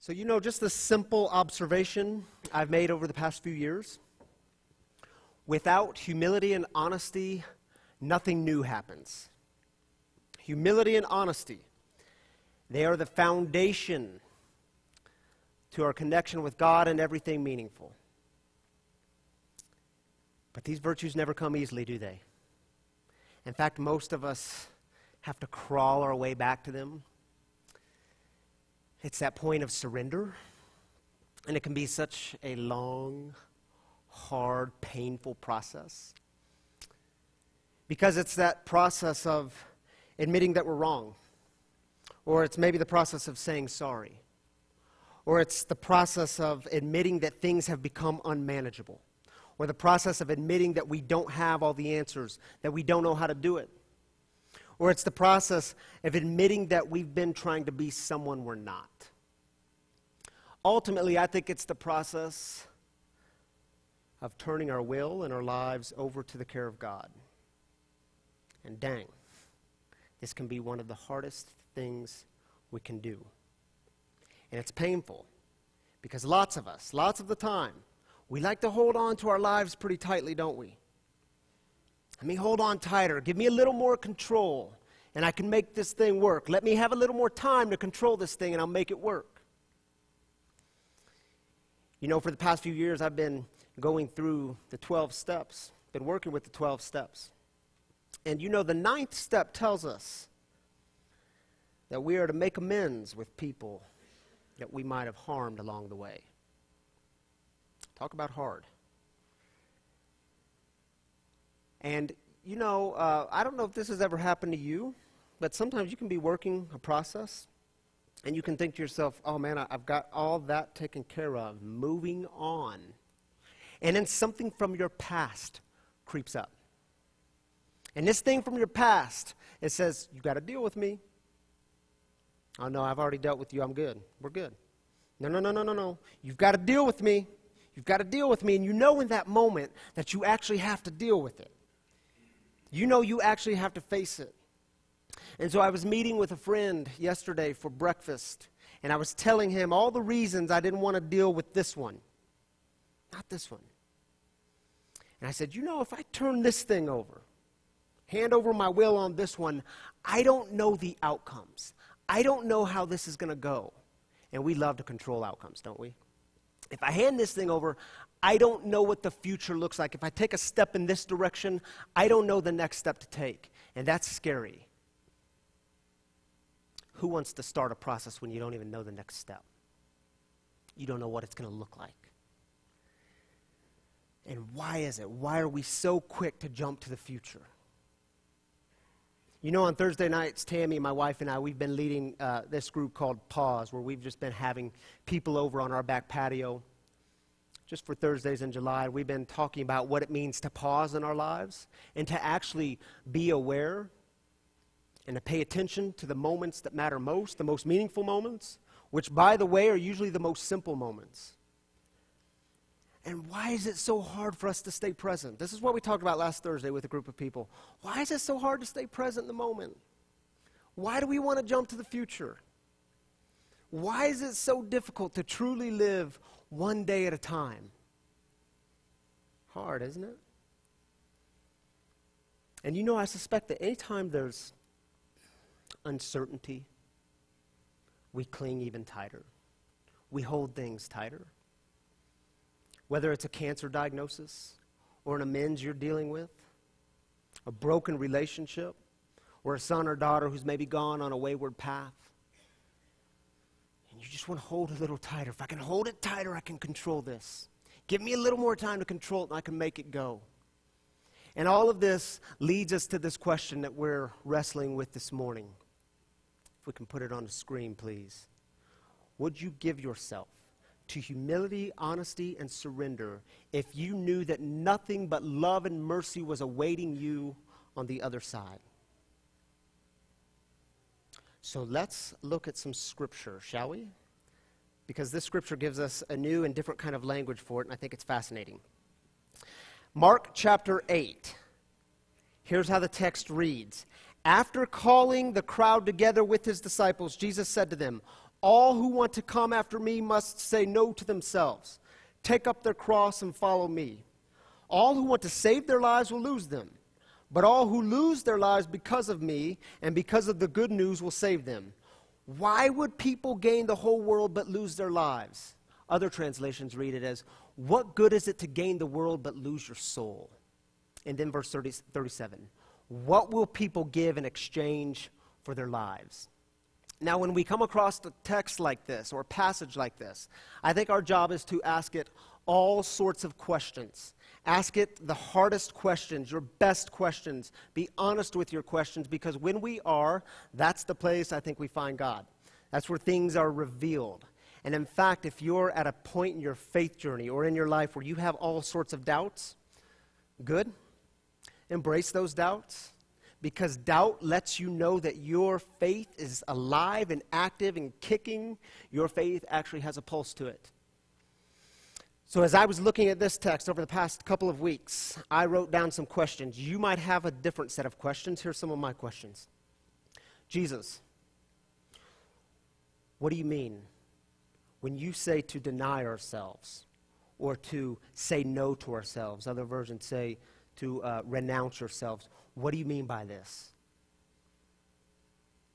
So, just a simple observation I've made over the past few years. Without humility and honesty, nothing new happens. Humility and honesty, they are the foundation to our connection with God and everything meaningful. But these virtues never come easily, do they? In fact, most of us have to crawl our way back to them. It's that point of surrender, and it can be such a long, hard, painful process. Because it's that process of admitting that we're wrong, or it's maybe the process of saying sorry, or it's the process of admitting that things have become unmanageable, or the process of admitting that we don't have all the answers, that we don't know how to do it, or it's the process of admitting that we've been trying to be someone we're not. Ultimately, I think it's the process of turning our will and our lives over to the care of God. And dang, this can be one of the hardest things we can do. And it's painful because lots of us, lots of the time, we like to hold on to our lives pretty tightly, don't we? Let me hold on tighter. Give me a little more control, and I can make this thing work. Let me have a little more time to control this thing, and I'll make it work. For the past few years, I've been going through the 12 steps, been working with the 12 steps. And the 9th step tells us that we are to make amends with people that we might have harmed along the way. Talk about hard. And, I don't know if this has ever happened to you, but sometimes you can be working a process, and you can think to yourself, oh man, I've got all that taken care of, moving on. And then something from your past creeps up. And this thing from your past, it says, you got to deal with me. Oh no, I've already dealt with you, I'm good, we're good. No, you've got to deal with me. You've got to deal with me, and in that moment that you actually have to deal with it. You actually have to face it. And so I was meeting with a friend yesterday for breakfast, and I was telling him all the reasons I didn't want to deal with this one. Not this one. And I said, if I turn this thing over, hand over my will on this one, I don't know the outcomes. I don't know how this is going to go. And we love to control outcomes, don't we? If I hand this thing over, I don't know what the future looks like. If I take a step in this direction, I don't know the next step to take. And that's scary. Who wants to start a process when you don't even know the next step? You don't know what it's going to look like. And why is it? Why are we so quick to jump to the future? On Thursday nights, Tammy, my wife, and I, we've been leading this group called Pause, where we've just been having people over on our back patio. Just for Thursdays in July, we've been talking about what it means to pause in our lives and to actually be aware and to pay attention to the moments that matter most, the most meaningful moments, which, by the way, are usually the most simple moments. And why is it so hard for us to stay present? This is what we talked about last Thursday with a group of people. Why is it so hard to stay present in the moment? Why do we want to jump to the future? Why is it so difficult to truly live one day at a time? Hard, isn't it? And I suspect that anytime there's uncertainty, we cling even tighter. We hold things tighter. Whether it's a cancer diagnosis or an amends you're dealing with, a broken relationship, or a son or daughter who's maybe gone on a wayward path, and you just want to hold a little tighter. If I can hold it tighter, I can control this. Give me a little more time to control it, and I can make it go. And all of this leads us to this question that we're wrestling with this morning. If we can put it on the screen, please. Would you give yourself to humility, honesty, and surrender if you knew that nothing but love and mercy was awaiting you on the other side? So let's look at some scripture, shall we? Because this scripture gives us a new and different kind of language for it, and I think it's fascinating. Mark chapter 8. Here's how the text reads. After calling the crowd together with his disciples, Jesus said to them, All who want to come after me must say no to themselves, take up their cross and follow me. All who want to save their lives will lose them, but all who lose their lives because of me and because of the good news will save them. Why would people gain the whole world but lose their lives? Other translations read it as, what good is it to gain the world but lose your soul? And then verse 37, what will people give in exchange for their lives? Now, when we come across a text like this or a passage like this, I think our job is to ask it all sorts of questions. Ask it the hardest questions, your best questions. Be honest with your questions, because when we are, that's the place I think we find God. That's where things are revealed. And in fact, if you're at a point in your faith journey or in your life where you have all sorts of doubts, good. Embrace those doubts, because doubt lets you know that your faith is alive and active and kicking. Your faith actually has a pulse to it. So as I was looking at this text over the past couple of weeks, I wrote down some questions. You might have a different set of questions. Here's some of my questions. Jesus, what do you mean when you say to deny ourselves or to say no to ourselves? Other versions say to renounce yourselves. What do you mean by this?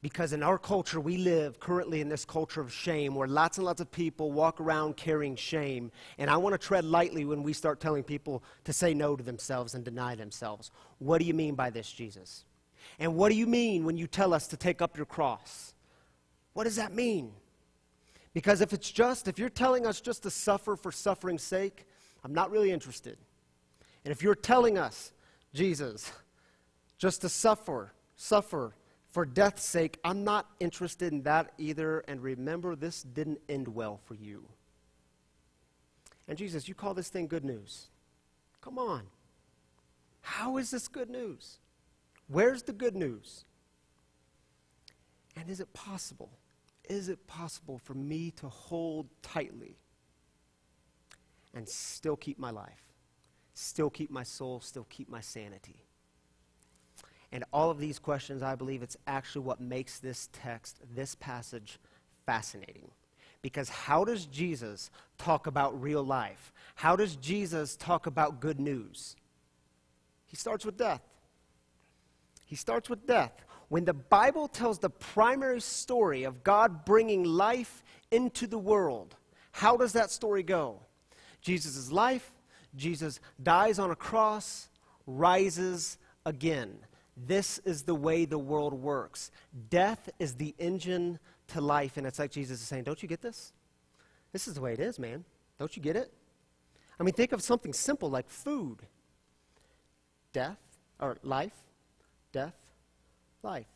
Because in our culture, we live currently in this culture of shame where lots and lots of people walk around carrying shame. And I want to tread lightly when we start telling people to say no to themselves and deny themselves. What do you mean by this, Jesus? And what do you mean when you tell us to take up your cross? What does that mean? Because if you're telling us just to suffer for suffering's sake, I'm not really interested. And if you're telling us, Jesus, just to suffer for death's sake, I'm not interested in that either. And remember, this didn't end well for you. And Jesus, you call this thing good news. Come on. How is this good news? Where's the good news? And is it possible for me to hold tightly and still keep my life, still keep my soul, still keep my sanity? And all of these questions, I believe it's actually what makes this text, this passage, fascinating. Because how does Jesus talk about real life? How does Jesus talk about good news? He starts with death. He starts with death. When the Bible tells the primary story of God bringing life into the world, how does that story go? Jesus' life, Jesus dies on a cross, rises again. This is the way the world works. Death is the engine to life, and it's like Jesus is saying, don't you get this? This is the way it is, man. Don't you get it? I mean, think of something simple like food. Death, or life, death, life.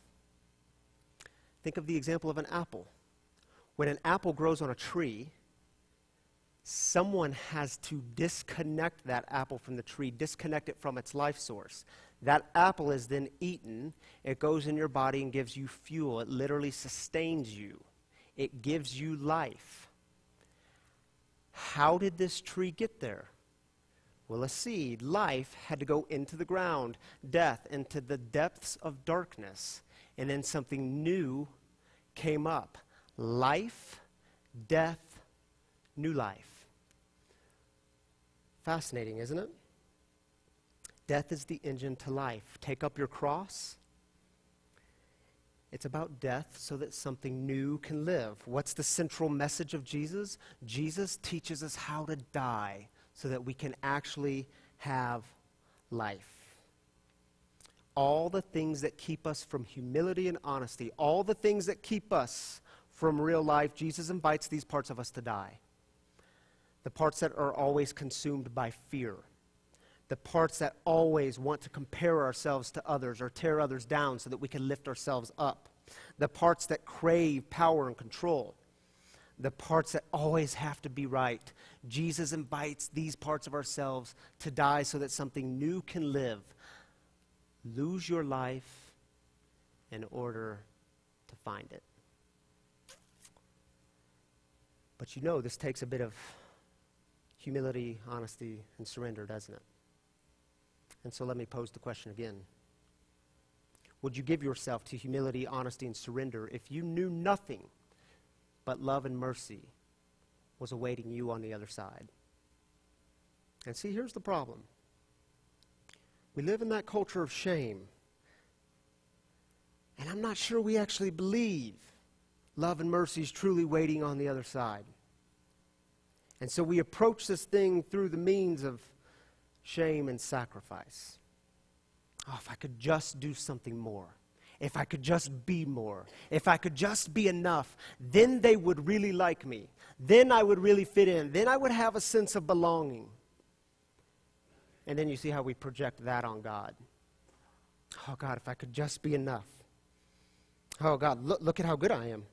Think of the example of an apple. When an apple grows on a tree, someone has to disconnect that apple from the tree, disconnect it from its life source. That apple is then eaten. It goes in your body and gives you fuel. It literally sustains you. It gives you life. How did this tree get there? Well, a seed, life, had to go into the ground, death, into the depths of darkness, and then something new came up. Life, death, new life. Fascinating, isn't it? Death is the engine to life. Take up your cross. It's about death so that something new can live. What's the central message of Jesus? Jesus teaches us how to die so that we can actually have life. All the things that keep us from humility and honesty, all the things that keep us from real life, Jesus invites these parts of us to die. The parts that are always consumed by fear. The parts that always want to compare ourselves to others or tear others down so that we can lift ourselves up. The parts that crave power and control. The parts that always have to be right. Jesus invites these parts of ourselves to die so that something new can live. Lose your life in order to find it. But you know this takes a bit of humility, honesty, and surrender, doesn't it? And so let me pose the question again. Would you give yourself to humility, honesty, and surrender if you knew nothing but love and mercy was awaiting you on the other side. And see, here's the problem. We live in that culture of shame. And I'm not sure we actually believe love and mercy is truly waiting on the other side. And so we approach this thing through the means of shame and sacrifice. Oh, if I could just do something more. If I could just be more. If I could just be enough, then they would really like me. Then I would really fit in. Then I would have a sense of belonging. And then you see how we project that on God. Oh, God, if I could just be enough. Oh, God, look at how good I am.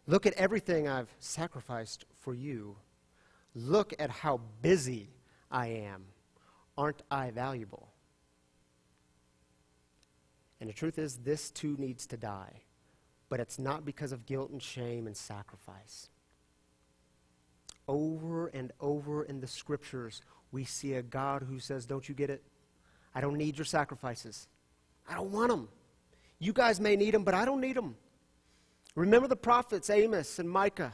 Look at everything I've sacrificed for you. Look at how busy I am. Aren't I valuable? And the truth is, this too needs to die. But it's not because of guilt and shame and sacrifice. Over and over in the scriptures, we see a God who says, don't you get it? I don't need your sacrifices. I don't want them. You guys may need them, but I don't need them. Remember the prophets, Amos and Micah.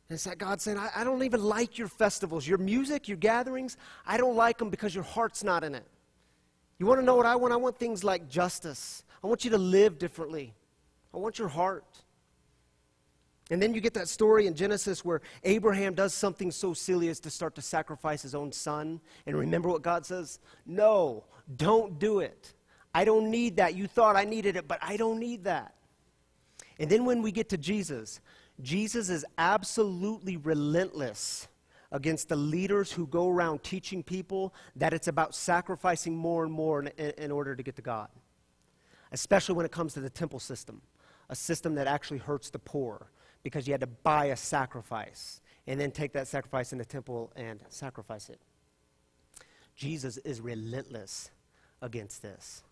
And it's like God saying, I don't even like your festivals, your music, your gatherings. I don't like them because your heart's not in it. You want to know what I want? I want things like justice. I want you to live differently. I want your heart. And then you get that story in Genesis where Abraham does something so silly as to start to sacrifice his own son. And remember what God says? No, don't do it. I don't need that. You thought I needed it, but I don't need that. And then when we get to Jesus, Jesus is absolutely relentless against the leaders who go around teaching people that it's about sacrificing more and more in order to get to God. Especially when it comes to the temple system, a system that actually hurts the poor because you had to buy a sacrifice and then take that sacrifice in the temple and sacrifice it. Jesus is relentless against this.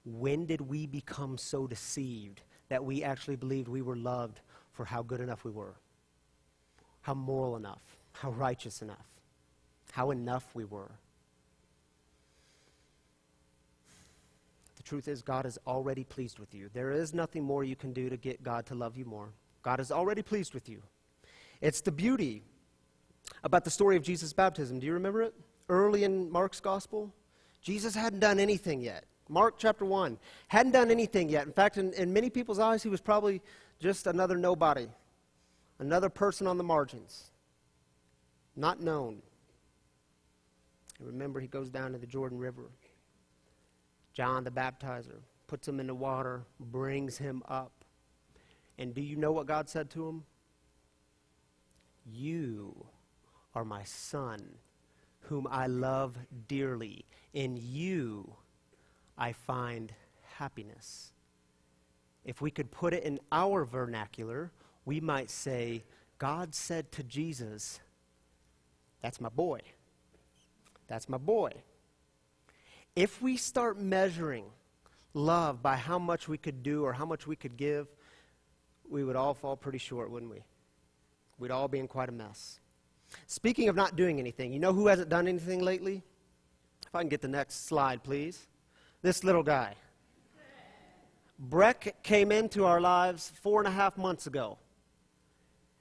When did we become so deceived that we actually believed we were loved for how good enough we were? How moral enough? How righteous enough? How enough we were? The truth is, God is already pleased with you. There is nothing more you can do to get God to love you more. God is already pleased with you. It's the beauty about the story of Jesus' baptism. Do you remember it? Early in Mark's gospel, Jesus hadn't done anything yet. Mark chapter 1, hadn't done anything yet. In fact, in many people's eyes, he was probably just another nobody, another person on the margins, not known. And remember, he goes down to the Jordan River. John the baptizer puts him in the water, brings him up. And do you know what God said to him? You are my son, whom I love dearly. In you I find happiness. If we could put it in our vernacular, we might say, God said to Jesus, that's my boy. That's my boy. If we start measuring love by how much we could do or how much we could give, we would all fall pretty short, wouldn't we? We'd all be in quite a mess. Speaking of not doing anything, you know who hasn't done anything lately? If I can get the next slide, please. This little guy. Breck came into our lives 4.5 months ago.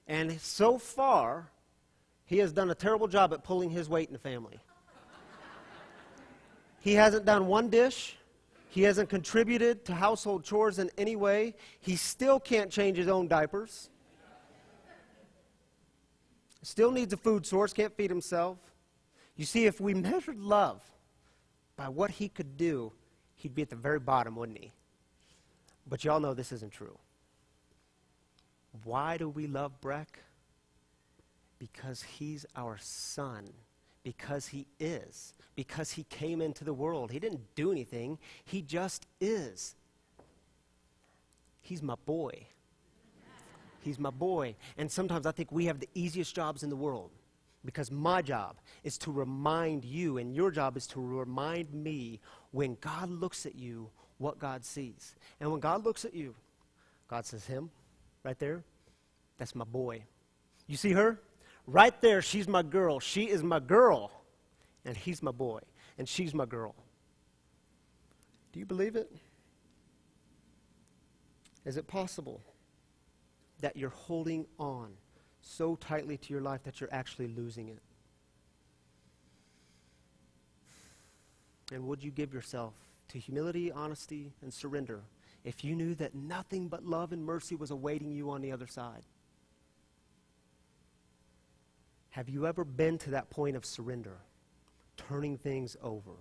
And so far, he has done a terrible job at pulling his weight in the family. He hasn't done one dish. He hasn't contributed to household chores in any way. He still can't change his own diapers. Still needs a food source, can't feed himself. You see, if we measured love by what he could do, he'd be at the very bottom, wouldn't he? But y'all know this isn't true. Why do we love Breck? Because he's our son. Because he is. Because he came into the world. He didn't do anything. He just is. He's my boy. He's my boy. And sometimes I think we have the easiest jobs in the world. Because my job is to remind you, and your job is to remind me, when God looks at you, what God sees. And when God looks at you, God says, him, right there, that's my boy. You see her? Right there, she's my girl. She is my girl. And he's my boy. And she's my girl. Do you believe it? Is it possible that you're holding on so tightly to your life that you're actually losing it? And would you give yourself to humility, honesty, and surrender if you knew that nothing but love and mercy was awaiting you on the other side? Have you ever been to that point of surrender, turning things over?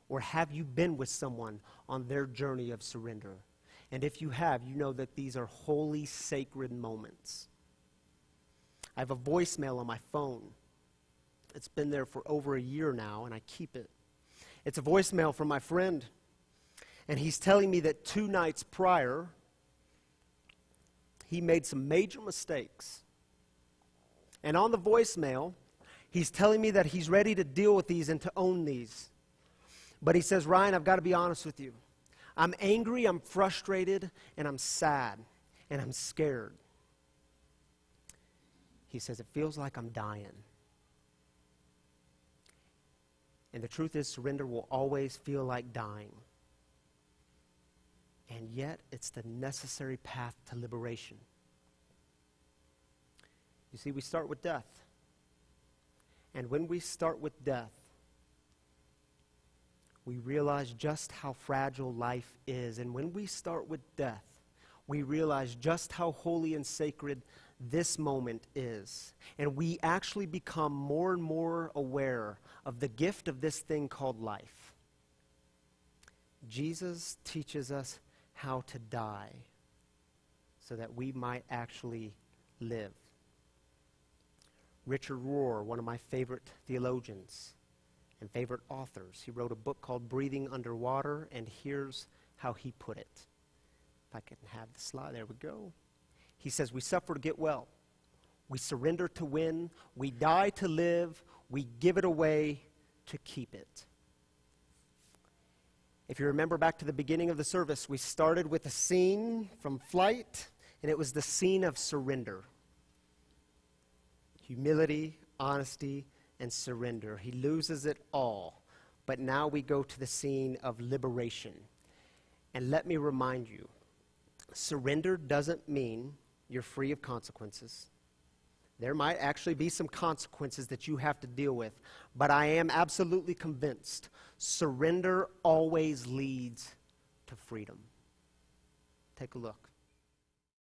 Or have you been with someone on their journey of surrender? And if you have, you know that these are holy, sacred moments. I have a voicemail on my phone. It's been there for over a year now, and I keep it. It's a voicemail from my friend, and he's telling me that 2 nights prior, he made some major mistakes. And on the voicemail, he's telling me that he's ready to deal with these and to own these. But he says, Ryan, I've got to be honest with you. I'm angry, I'm frustrated, and I'm sad, and I'm scared. He says, it feels like I'm dying. And the truth is, surrender will always feel like dying. And yet, it's the necessary path to liberation. You see, we start with death. And when we start with death, we realize just how fragile life is. And when we start with death, we realize just how holy and sacred this moment is. And we actually become more and more aware of the gift of this thing called life. Jesus teaches us how to die so that we might actually live. Richard Rohr, one of my favorite theologians and favorite authors, he wrote a book called Breathing Underwater, and here's how he put it. If I can have the slide, there we go. He says, we suffer to get well. We surrender to win. We die to live. We give it away to keep it. If you remember back to the beginning of the service, we started with a scene from Flight, and it was the scene of surrender. Humility, honesty, and surrender. He loses it all. But now we go to the scene of liberation. And let me remind you, surrender doesn't mean you're free of consequences. There might actually be some consequences that you have to deal with, but I am absolutely convinced surrender always leads to freedom. Take a look.